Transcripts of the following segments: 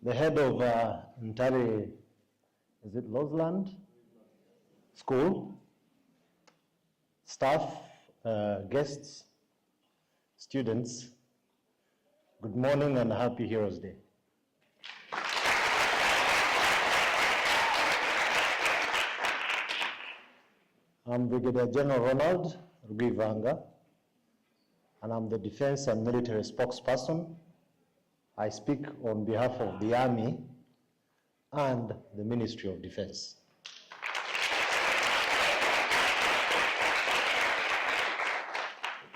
the head of Ntare, is it Louisenlund School, staff, guests, students, good morning and happy Heroes Day. I'm Brigadier General Ronald Rugivanga, and I'm the Defense and Military Spokesperson. I speak on behalf of the Army and the Ministry of Defense.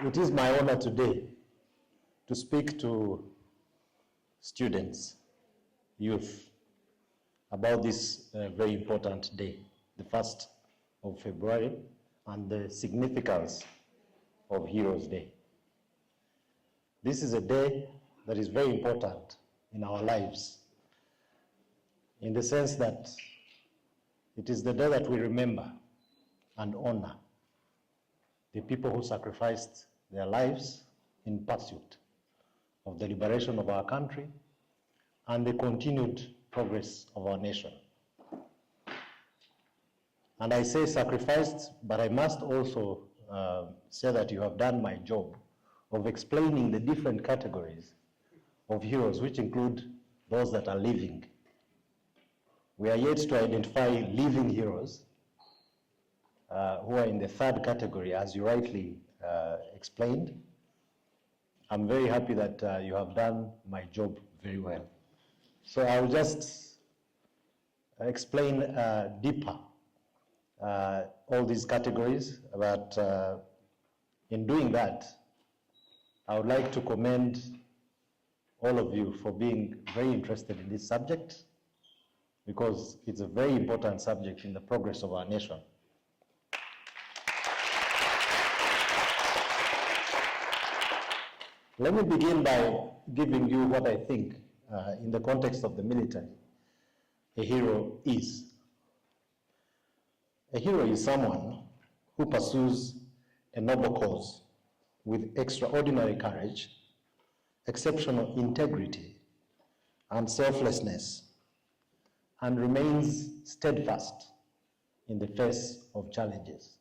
It is my honor today to speak to students, youth, about this very important day, the 1st of February, and the significance of Heroes Day. This is a day that is very important in our lives, in the sense that it is the day that we remember and honor the people who sacrificed their lives in pursuit of the liberation of our country and the continued progress of our nation. And I say sacrificed, but I must also say that you have done my job of explaining the different categories of heroes, which include those that are living. We are yet to identify living heroes who are in the 3rd category, as you rightly explained. I'm very happy that you have done my job very well. So I'll just explain deeper all these categories, but in doing that, I would like to commend all of you for being very interested in this subject, because it's a very important subject in the progress of our nation. Let me begin by giving you what I think, in the context of the military, a hero is. A hero is someone who pursues a noble cause with extraordinary courage, exceptional integrity, and selflessness, and remains steadfast in the face of challenges.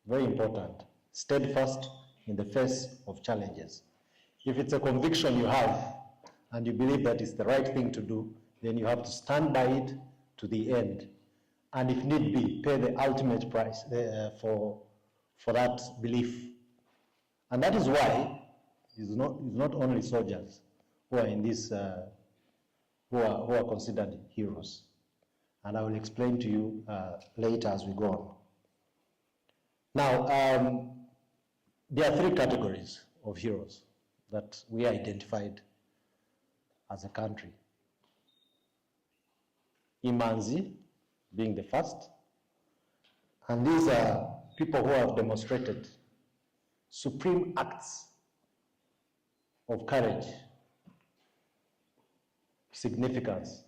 Very important, steadfast in the face of challenges. If it's a conviction you have and you believe that it's the right thing to do, then you have to stand by it to the end, and if need be, pay the ultimate price for that belief. And that is why it's not only soldiers who are in this, who are considered heroes. And I will explain to you later as we go on. Now, there are 3 categories of heroes that we identified as a country. Imanzi being the first, and these are people who have demonstrated supreme acts of courage, significance,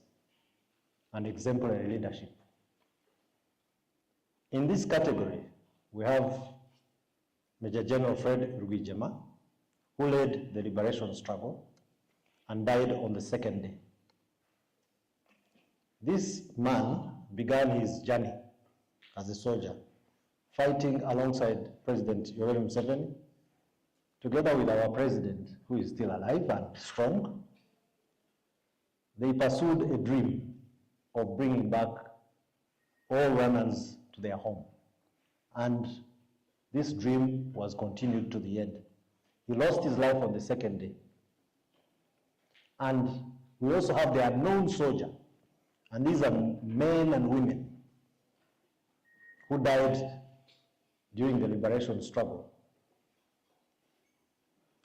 and exemplary leadership. In this category, we have Major General Fred Rwigema, who led the liberation struggle and died on the 2nd day. This man began his journey as a soldier, fighting alongside President Yoweri Museveni, together with our president, who is still alive and strong. They pursued a dream of bringing back all runners to their home. And this dream was continued to the end. He lost his life on the 2nd day. And we also have the unknown soldier, and these are men and women who died during the liberation struggle.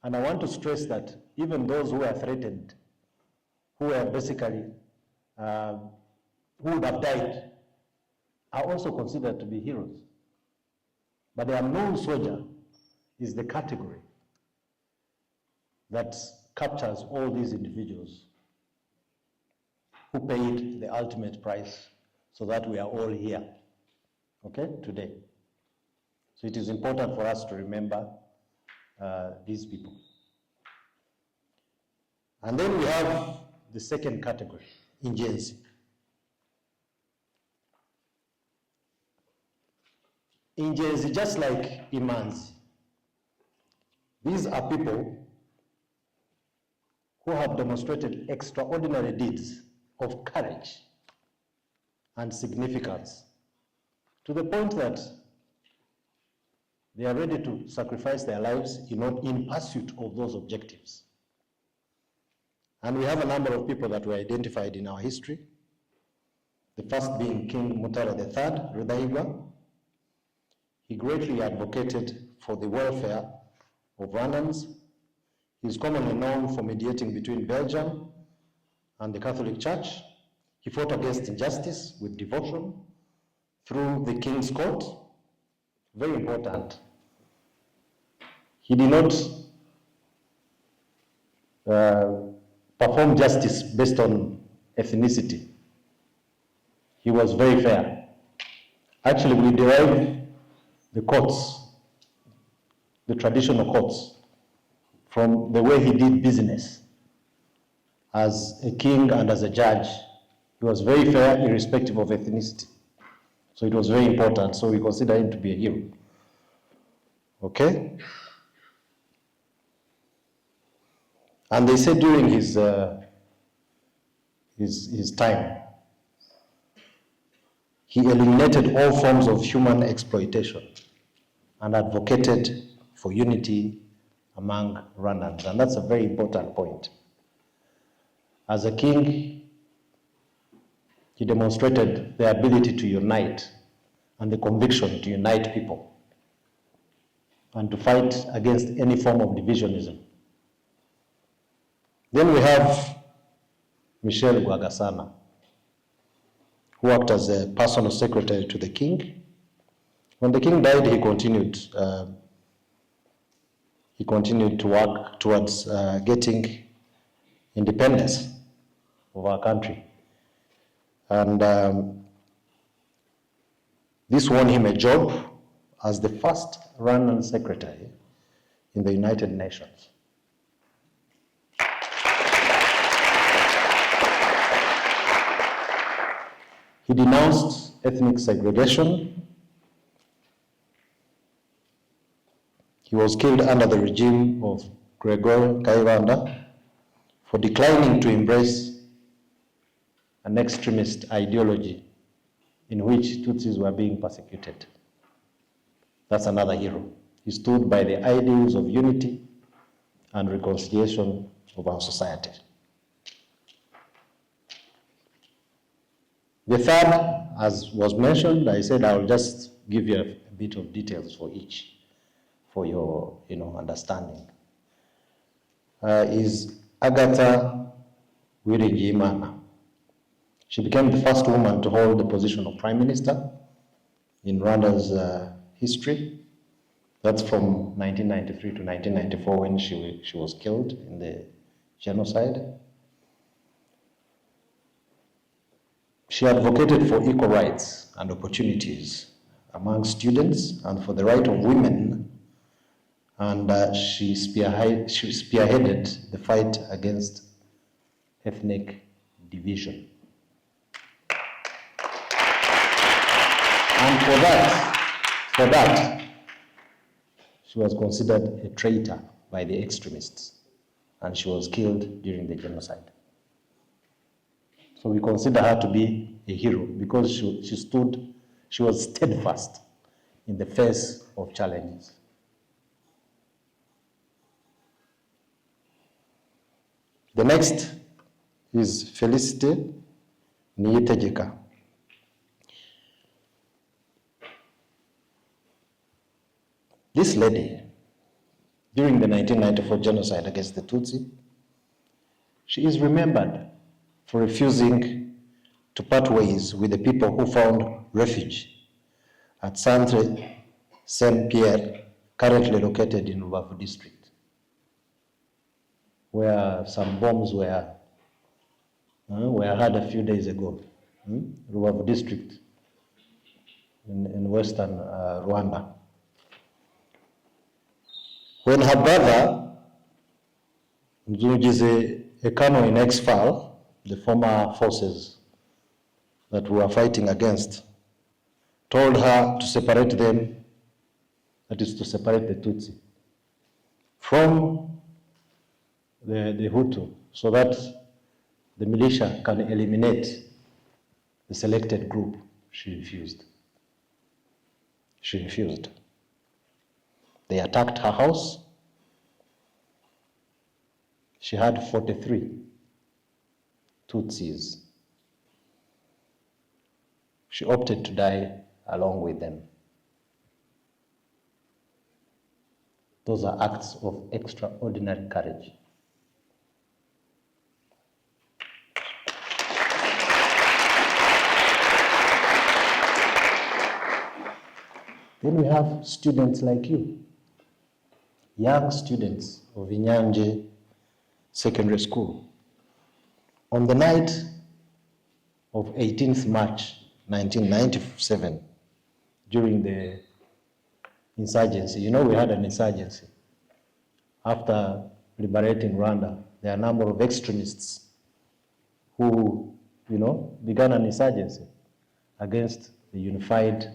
And I want to stress that even those who were threatened, who were basically, who would have died, are also considered to be heroes. But the unknown soldier is the category that captures all these individuals who paid the ultimate price so that we are all here, okay, today. So it is important for us to remember these people. And then we have the second category, ingenzi. Ingenzi, just like imanzi, these are people who have demonstrated extraordinary deeds of courage and significance to the point that they are ready to sacrifice their lives in pursuit of those objectives. And we have a number of people that were identified in our history. The first being King Ntare III Louisenlund. He greatly advocated for the welfare of Rwandans. He is commonly known for mediating between Belgium and the Catholic Church. He fought against injustice with devotion through the King's Court. Very important. He did not perform justice based on ethnicity. He was very fair. Actually, we derive the courts, the traditional courts, from the way he did business as a king and as a judge. He was very fair, irrespective of ethnicity. So it was very important. So we consider him to be a hero. Okay? And they said during his time, he eliminated all forms of human exploitation and advocated for unity among Rwandans. And that's a very important point. As a king, he demonstrated the ability to unite and the conviction to unite people and to fight against any form of divisionism. Then we have Michel Bugesera, who worked as a personal secretary to the king. When the king died, he continued to work towards getting independence of our country. And this won him a job as the first Rwandan secretary in the United Nations. He denounced ethnic segregation. He was killed under the regime of Gregor Kayibanda for declining to embrace an extremist ideology in which Tutsis were being persecuted. That's another hero. He stood by the ideals of unity and reconciliation of our society. The third, as was mentioned, I said I will just give you a bit of details for each, for your understanding, is Agatha Uwiringiyimana. She became the first woman to hold the position of Prime Minister in Rwanda's history. That's from 1993 to 1994 when she was killed in the genocide. She advocated for equal rights and opportunities among students and for the right of women, and she spearheaded the fight against ethnic division. And for that, she was considered a traitor by the extremists, and she was killed during the genocide. So we consider her to be a hero because she was steadfast in the face of challenges. The next is Felicite Niyitegeka. This lady, during the 1994 genocide against the Tutsi, she is remembered for refusing to part ways with the people who found refuge at Ntare Saint-Pierre, currently located in Rubavu district, where some bombs were heard a few days ago. Rubavu district in western Rwanda. When her brother, a colonel in exile, the former forces that we were fighting against, told her to separate them, that is to separate the Tutsi from the Hutu, so that the militia can eliminate the selected group. She refused. She refused. They attacked her house. She had 43 Tutsis. She opted to die along with them. Those are acts of extraordinary courage. Then we have students like you, young students of Inyanje Secondary School. On the night of 18th March 1997, during the insurgency, you know we had an insurgency. After liberating Rwanda, there are a number of extremists who, began an insurgency against the unified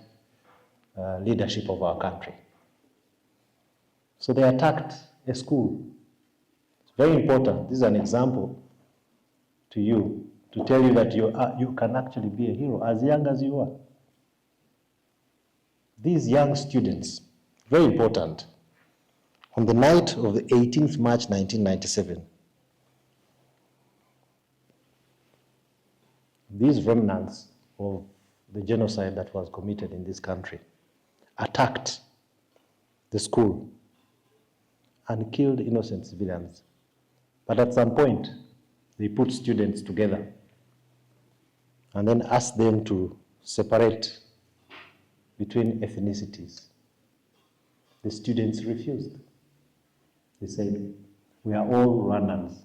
leadership of our country. So they attacked a school. It's very important. This is an example to you, to tell you that you can actually be a hero as young as you are. These young students, very important. On the night of the 18th March 1997, these remnants of the genocide that was committed in this country attacked the school and killed innocent civilians. But at some point, they put students together and then asked them to separate between ethnicities. The students refused. They said, we are all Rwandans.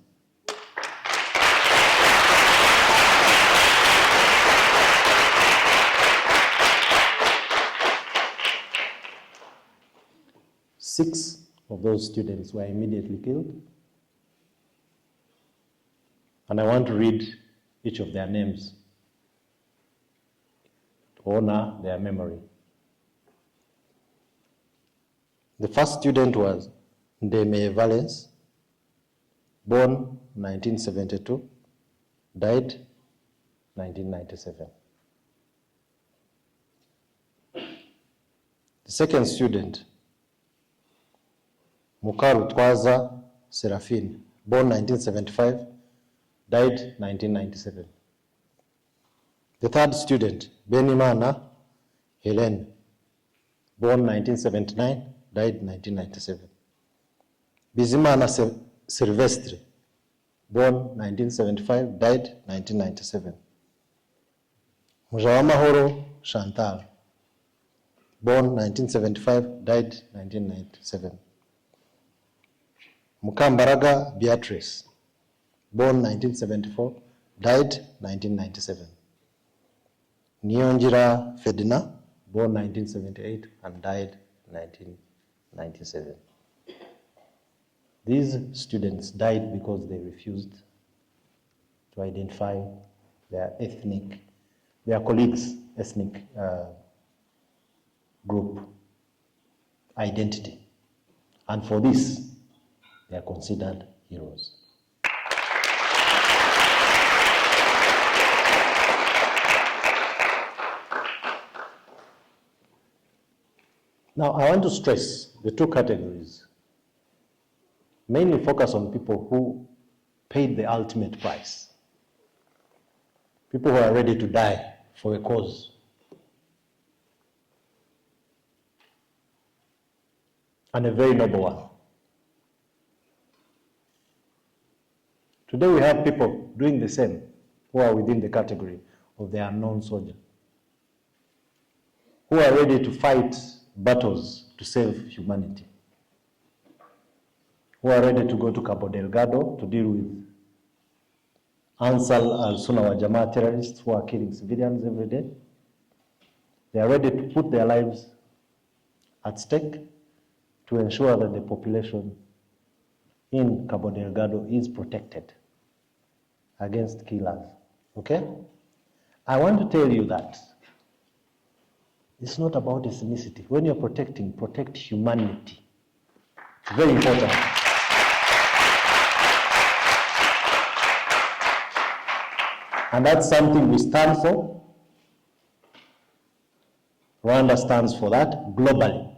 Six of those students were immediately killed. And I want to read each of their names to honor their memory. The first student was Ndeme Valens, born 1972, died 1997. The second student, Mukaru Twaza Seraphine, born 1975, died 1997. The third student, Benimana Helen, born 1979, died 1997. Bizimana Silvestre, born 1975, died 1997. Mujawamahoro Chantal, born 1975, died 1997. Mukambaraga Beatrice, born 1974, died 1997. Nyonjira Fedina, born 1978 and died 1997. These students died because they refused to identify their colleagues' ethnic group identity. And for this, they are considered heroes. Now, I want to stress the two categories. Mainly focus on people who paid the ultimate price. People who are ready to die for a cause. And a very noble one. Today we have people doing the same who are within the category of the unknown soldier, who are ready to fight battles to save humanity, who are ready to go to Cabo Delgado to deal with Ansar al-Sunnah wa Jamaa terrorists who are killing civilians every day. They are ready to put their lives at stake to ensure that the population in Cabo Delgado is protected. against killers. Okay? I want to tell you that it's not about ethnicity. When you're protecting, protect humanity. It's very important. And that's something we stand for. Rwanda stands for that globally.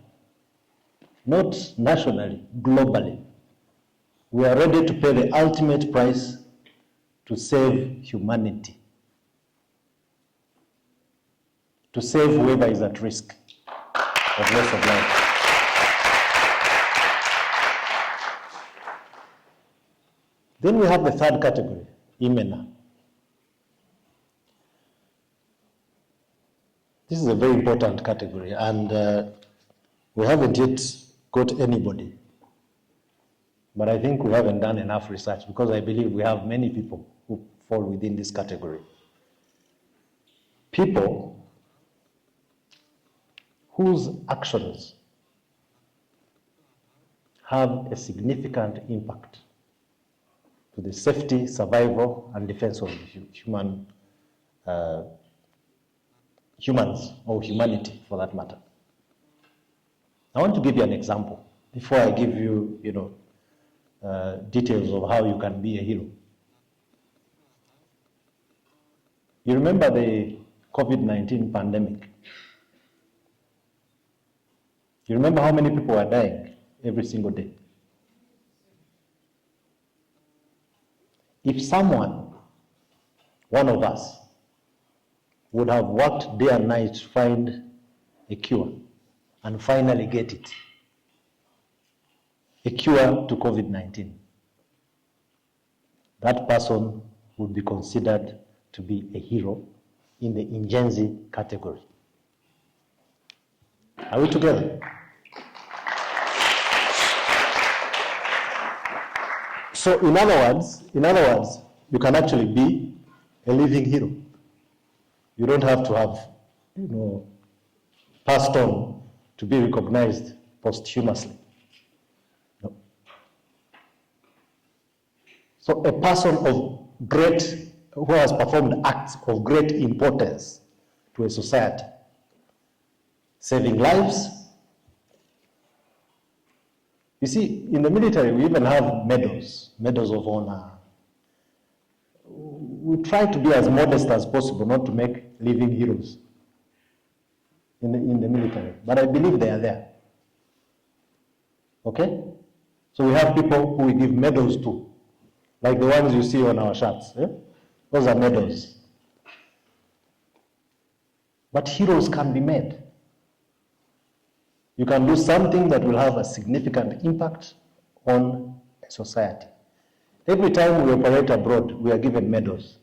Not nationally, globally. We are ready to pay the ultimate price to save humanity. To save whoever is at risk of loss of life. Then we have the third category, Imena. This is a very important category, and we haven't yet got anybody. But I think we haven't done enough research, because I believe we have many people who fall within this category. People whose actions have a significant impact to the safety, survival, and defense of humans, or humanity for that matter. I want to give you an example before I give you, details of how you can be a hero. You remember the COVID-19 pandemic? You remember how many people are dying every single day? If someone, one of us, would have worked day and night to find a cure and finally get it, a cure to COVID-19, that person would be considered to be a hero in the ingenzi category. Are we together? So in other words, you can actually be a living hero. You don't have to have, passed on to be recognized posthumously. No. So a person of who has performed acts of great importance to a society, saving lives. You see, in the military, we even have medals of honor. We try to be as modest as possible, not to make living heroes in the military, but I believe they are there. Okay? So we have people who we give medals to, like the ones you see on our shirts. Those are medals. But heroes can be made. You can do something that will have a significant impact on a society. Every time we operate abroad, we are given medals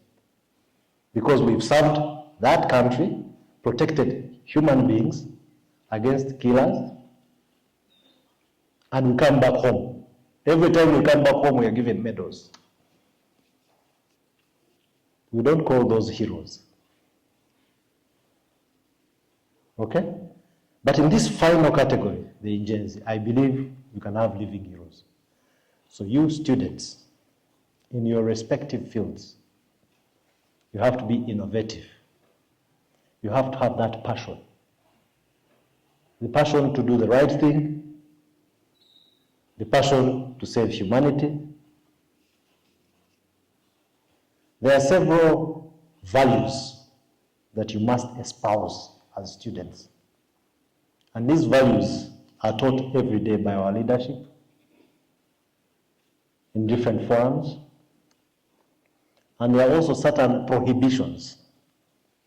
because we've served that country, protected human beings against killers, and we come back home. Every time we come back home, we are given medals. We don't call those heroes. Okay? But in this final category, the ingenzi, I believe you can have living heroes. So you students, in your respective fields, you have to be innovative. You have to have that passion. The passion to do the right thing, the passion to save humanity. There are several values that you must espouse as students. And these values are taught every day by our leadership in different forums. And there are also certain prohibitions.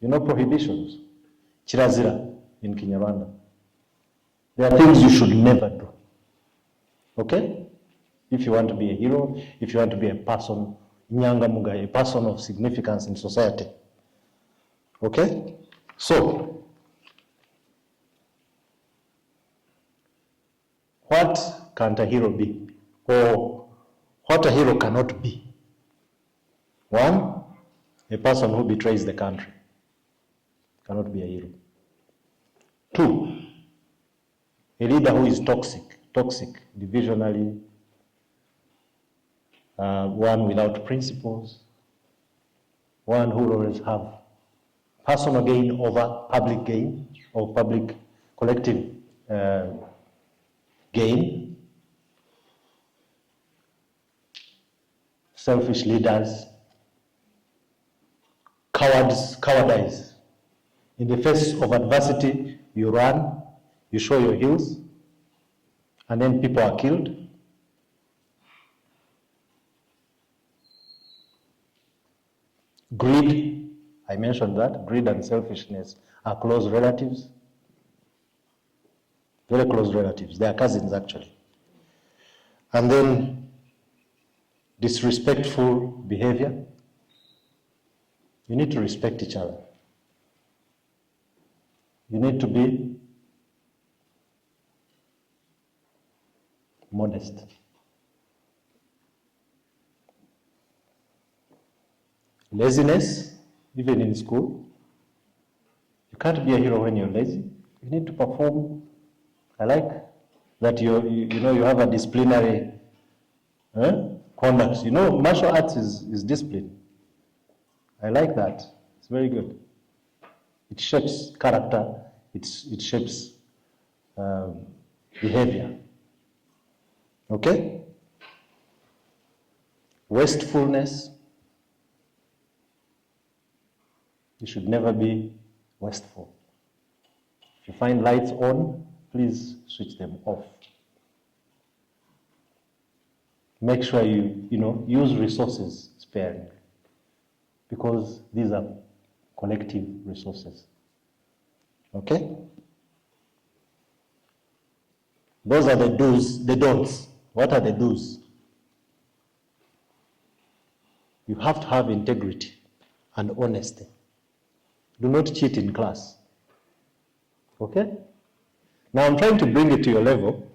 You know prohibitions? Chirazira in Kinyarwanda. There are things you should never do. Okay? If you want to be a hero, if you want to be a person, Nyangamuga, a person of significance in society. Okay? So, what can a hero be? Or what a hero cannot be? One, a person who betrays the country cannot be a hero. Two, a leader who is toxic, divisionally, one without principles, one who will always have personal gain over public gain or public collective gain, selfish leaders, cowardice. In the face of adversity, you run, you show your heels, and then people are killed. Greed, I mentioned that, greed and selfishness are close relatives. Very close relatives, they are cousins actually. And then disrespectful behavior. You need to respect each other. You need to be modest. Laziness, even in school. You can't be a hero when you're lazy. You need to perform. I like that you have a disciplinary conduct. Martial arts is discipline. I like that. It's very good. It shapes character. It shapes behavior. Okay? Wastefulness. You should never be wasteful. If you find lights on, please switch them off. Make sure you use resources sparingly, because these are collective resources. Okay? Those are the do's, the don'ts. What are the do's? You have to have integrity and honesty. Do not cheat in class. Okay? Now I'm trying to bring it to your level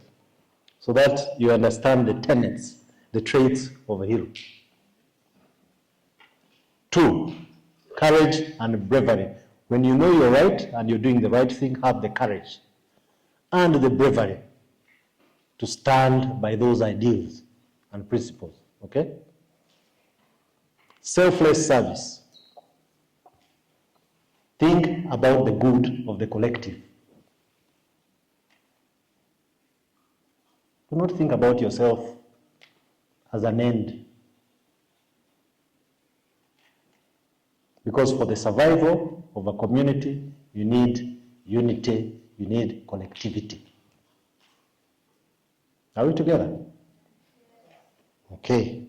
so that you understand the tenets, the traits of a hero. 2, courage and bravery. When you know you're right and you're doing the right thing, have the courage and the bravery to stand by those ideals and principles. Okay? Selfless service. Think about the good of the collective. Do not think about yourself as an end. Because for the survival of a community, you need unity, you need collectivity. Are we together? Okay.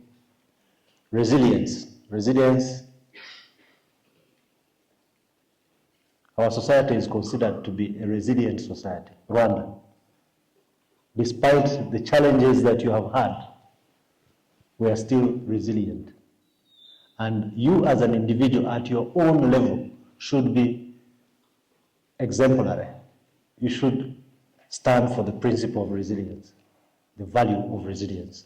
Resilience. Resilience. Our society is considered to be a resilient society. Rwanda. Despite the challenges that you have had, we are still resilient. And you as an individual at your own level should be exemplary. You should stand for the principle of resilience, the value of resilience.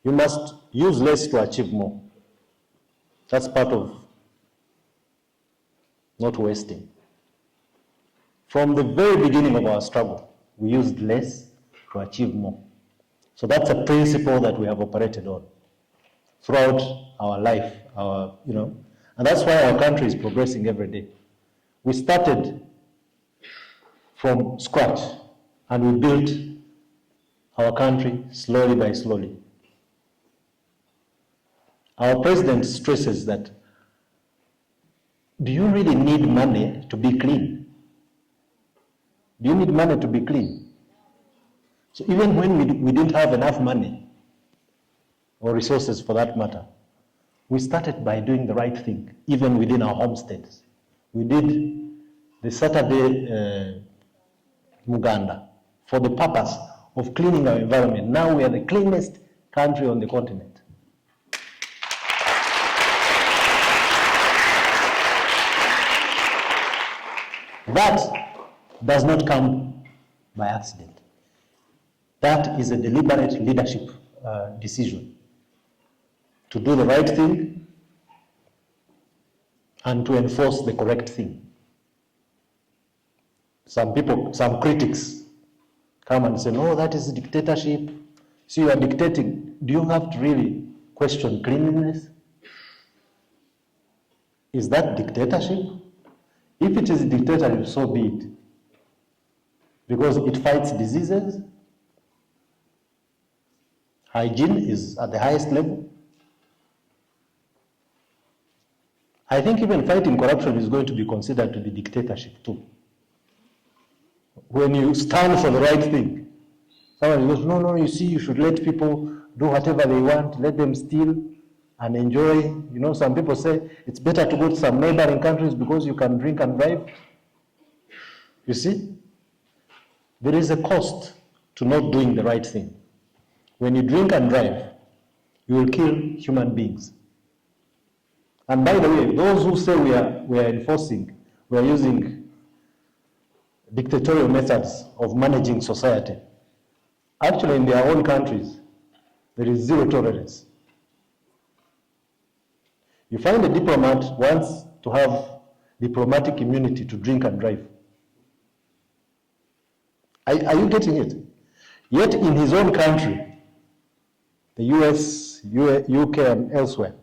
You must use less to achieve more. That's part of not wasting. From the very beginning of our struggle, we used less to achieve more. So that's a principle that we have operated on throughout our life, and that's why our country is progressing every day. We started from scratch and we built our country slowly by slowly. Our president stresses that, do you really need money to be clean? Do you need money to be clean? So even when we didn't have enough money, or resources for that matter, we started by doing the right thing, even within our homesteads. We did the Saturday Muganda for the purpose of cleaning our environment. Now we are the cleanest country on the continent. That does not come by accident. That is a deliberate leadership decision to do the right thing and to enforce the correct thing. Some critics come and say, no, that is dictatorship. So you are dictating. Do you have to really question cleanliness? Is that dictatorship? If it is dictatorship, so be it. Because it fights diseases. Hygiene is at the highest level. I think even fighting corruption is going to be considered to be dictatorship too. When you stand for the right thing, someone goes, no, no, you see, you should let people do whatever they want, let them steal and enjoy. You know, some people say it's better to go to some neighboring countries because you can drink and drive. You see, there is a cost to not doing the right thing. When you drink and drive, you will kill human beings. And by the way, those who say we are enforcing, we are using dictatorial methods of managing society, actually in their own countries, there is zero tolerance. You find a diplomat wants to have diplomatic immunity to drink and drive. Are you getting it? Yet in his own country, the US, UK, and elsewhere,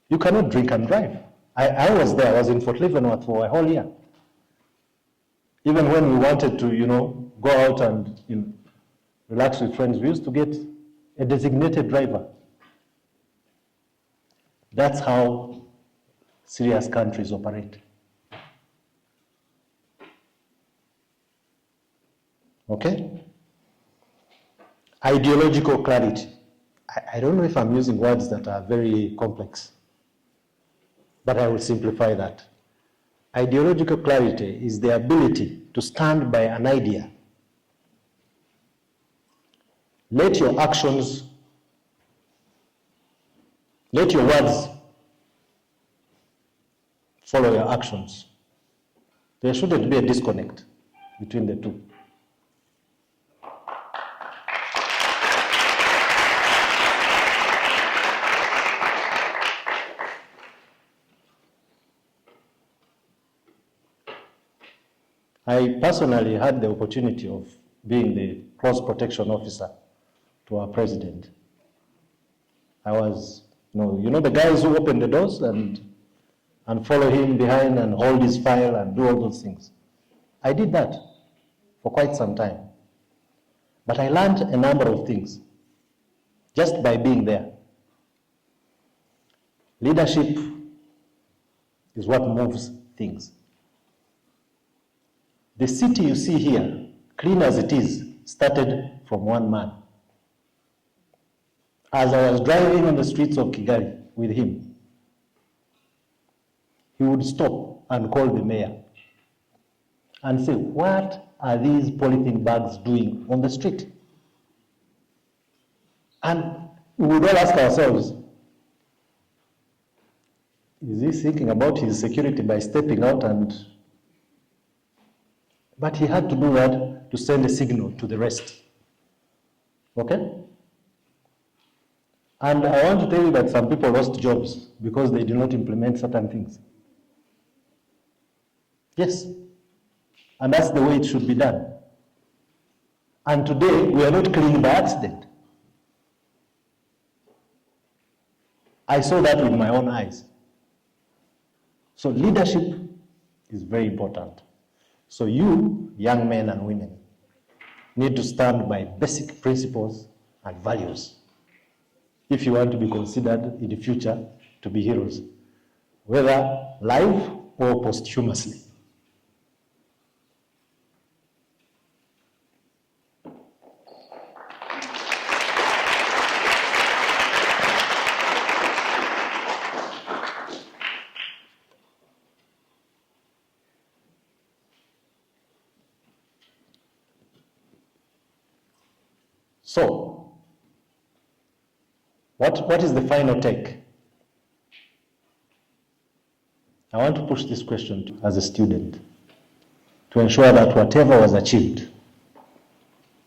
you cannot drink and drive. I was there. I was in Fort Leavenworth for a whole year. Even when we wanted to, go out and relax with friends, we used to get a designated driver. That's how serious countries operate. Okay? Ideological clarity. I don't know if I'm using words that are very complex, but I will simplify that. Ideological clarity is the ability to stand by an idea. Let your words follow your actions. There shouldn't be a disconnect between the two. I personally had the opportunity of being the close protection officer to our president. I was, the guys who open the doors and follow him behind and hold his file and do all those things. I did that for quite some time. But I learned a number of things just by being there. Leadership is what moves things. The city you see here, clean as it is, started from one man. As I was driving on the streets of Kigali with him, he would stop and call the mayor and say, what are these polythene bags doing on the street? And we would all ask ourselves, is he thinking about his security by stepping out and... But he had to do that to send a signal to the rest. Okay? And I want to tell you that some people lost jobs because they did not implement certain things. Yes. And that's the way it should be done. And today, we are not clean by accident. I saw that with my own eyes. So leadership is very important. So you, young men and women, need to stand by basic principles and values if you want to be considered in the future to be heroes, whether live or posthumously. So, what is the final take? I want to push this question as a student to ensure that whatever was achieved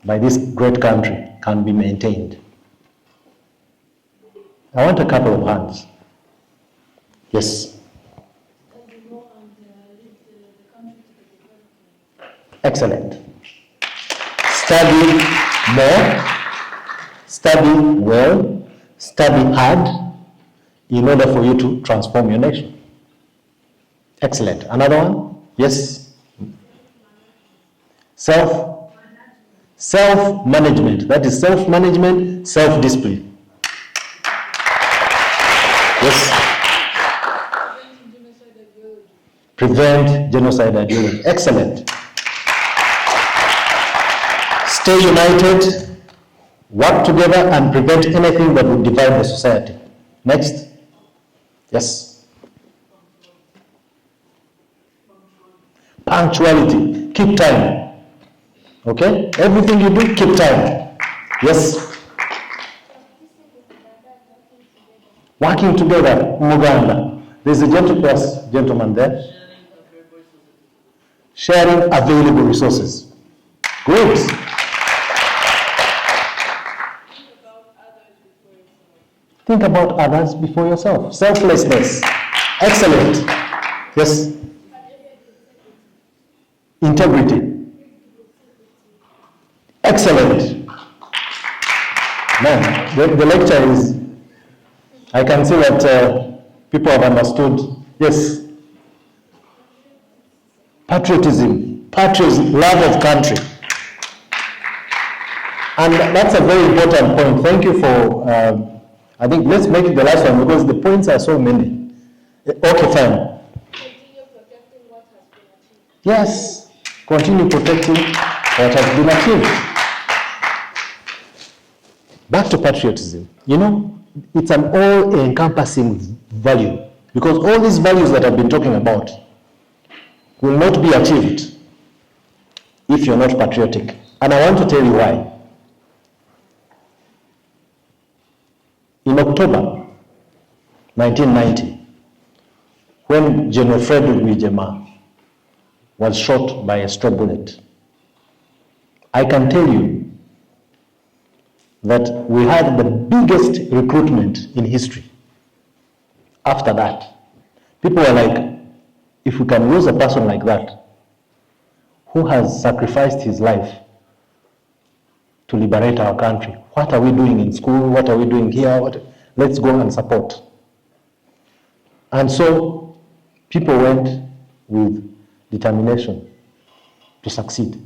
by this great country can be maintained. I want a couple of hands. Yes. Excellent. study more, study well, study hard in order for you to transform your nation. Excellent. Another one? Yes? Self-management. That is self-management, self-discipline. Yes? Prevent genocide ideology. Excellent. Stay united, work together, and prevent anything that would divide the society. Next. Yes. Punctuality. Keep time. Okay? Everything you do, keep time. Yes. Working together, Muganda. There's a gentleman there. Sharing available resources. Good. Think about others before yourself. Selflessness. Excellent. Yes. Integrity. Excellent. Man, the lecture is, I can see that people have understood. Yes. Patriotism, love of country. And that's a very important point. Thank you for, I think let's make it the last one because the points are so many. Okay, fine. Yes, continue protecting what has been achieved. Back to patriotism. You know, it's an all-encompassing value because all these values that I've been talking about will not be achieved if you're not patriotic. And I want to tell you why. In October 1990, when General Frederick Wijema was shot by a straw bullet, I can tell you that we had the biggest recruitment in history. After that, people were like, if we can lose a person like that, who has sacrificed his life to liberate our country, what are we doing in school? What are we doing here? Let's go and support. And so people went with determination to succeed.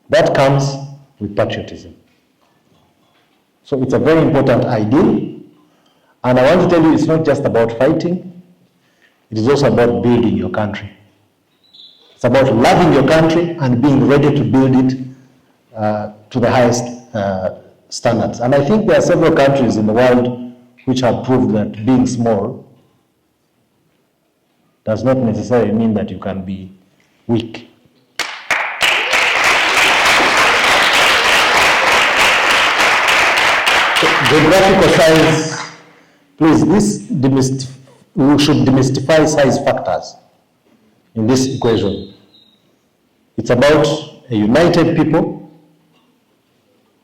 That comes with patriotism. So it's a very important ideal. And I want to tell you, it's not just about fighting. It is also about building your country. It's about loving your country and being ready to build it to the highest standards. And I think there are several countries in the world which have proved that being small does not necessarily mean that you can be weak. Geographical size, please, we should demystify size factors in this equation. It's about a united people,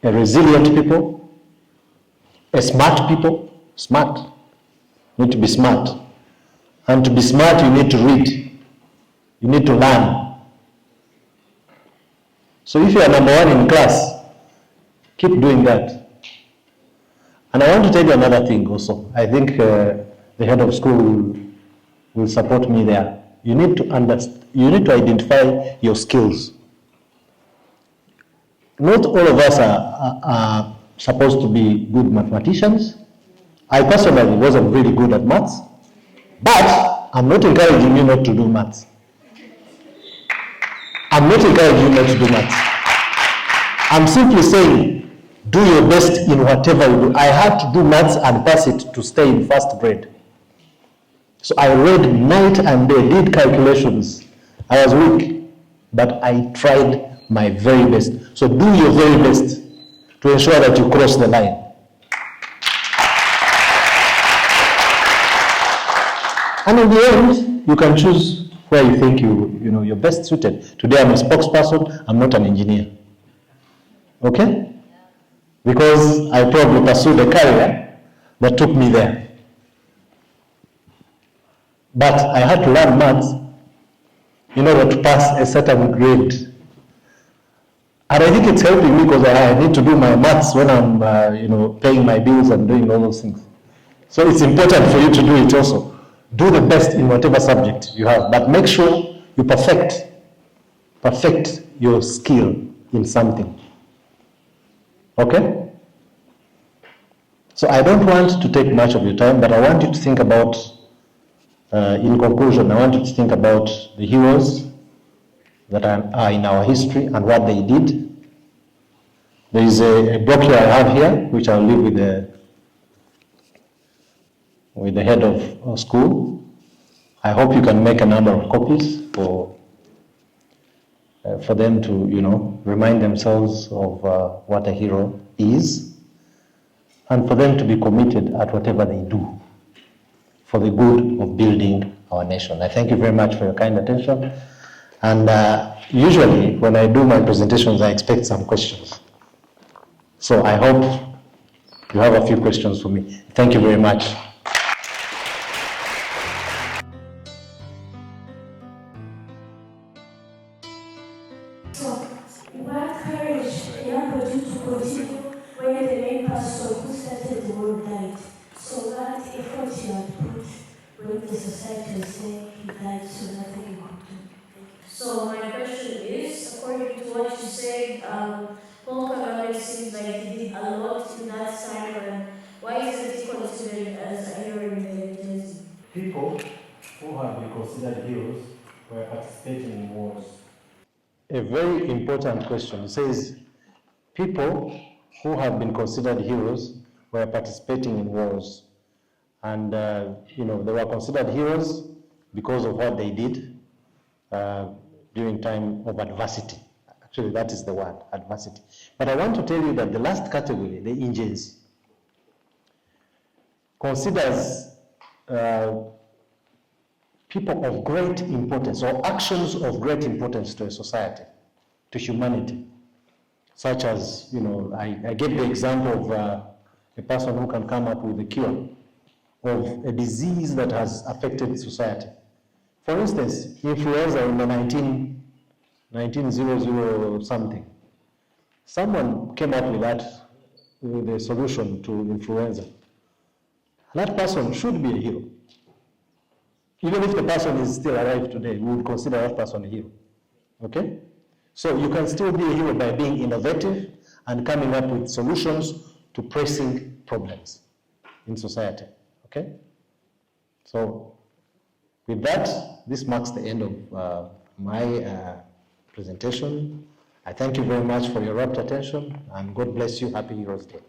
a resilient people, a smart people. Smart. You need to be smart. And to be smart, you need to read. You need to learn. So if you are number one in class, keep doing that. And I want to tell you another thing also. I think the head of school will support me there. You need to identify your skills. Not all of us are supposed to be good mathematicians. I personally wasn't really good at maths, but I'm not encouraging you not to do maths. I'm not encouraging you not to do maths. I'm simply saying, do your best in whatever you do. I had to do maths and pass it to stay in first grade. So I read night and day, did calculations. I was weak, but I tried my very best. So do your very best to ensure that you cross the line. And in the end, you can choose where you think you're best suited. Today I'm a spokesperson, I'm not an engineer. Okay? Because I probably pursued a career that took me there. But I had to learn maths in order to pass a certain grade. And I think it's helping me because I need to do my maths when I'm, paying my bills and doing all those things. So it's important for you to do it also. Do the best in whatever subject you have, but make sure you perfect your skill in something. Okay? So I don't want to take much of your time, but I want you to think about, in conclusion, I want you to think about the heroes that are in our history and what they did. There is a brochure I have here, which I'll leave with the head of school. I hope you can make a number of copies for them to, remind themselves of what a hero is, and for them to be committed at whatever they do for the good of building our nation. I thank you very much for your kind attention. And usually when I do my presentations, I expect some questions. So I hope you have a few questions for me. Thank you very much. So, what courage enabled you to continue when the main person who started the world died? So, what effort you had put when the society was saying he died, so nothing you could do? So, my question is, according to what you said, Paul Kagame seems like he did a lot in that time, and why isn't he considered as a hero in the agency? People who have been considered heroes were participating in wars. A very important question. It says, people who have been considered heroes were participating in wars. And, they were considered heroes because of what they did during time of adversity. Actually, that is the word, adversity. But I want to tell you that the last category, the injuries, considers people of great importance or actions of great importance to a society, to humanity, such as, I gave the example of a person who can come up with a cure of a disease that has affected society. For instance, influenza in the 1900 something, someone came up with a solution to influenza. That person should be a hero. Even if the person is still alive today, we would consider that person a hero. Okay? So you can still be a hero by being innovative and coming up with solutions to pressing problems in society. Okay? So with that, this marks the end of my presentation. I thank you very much for your rapt attention, and God bless you. Happy Heroes Day.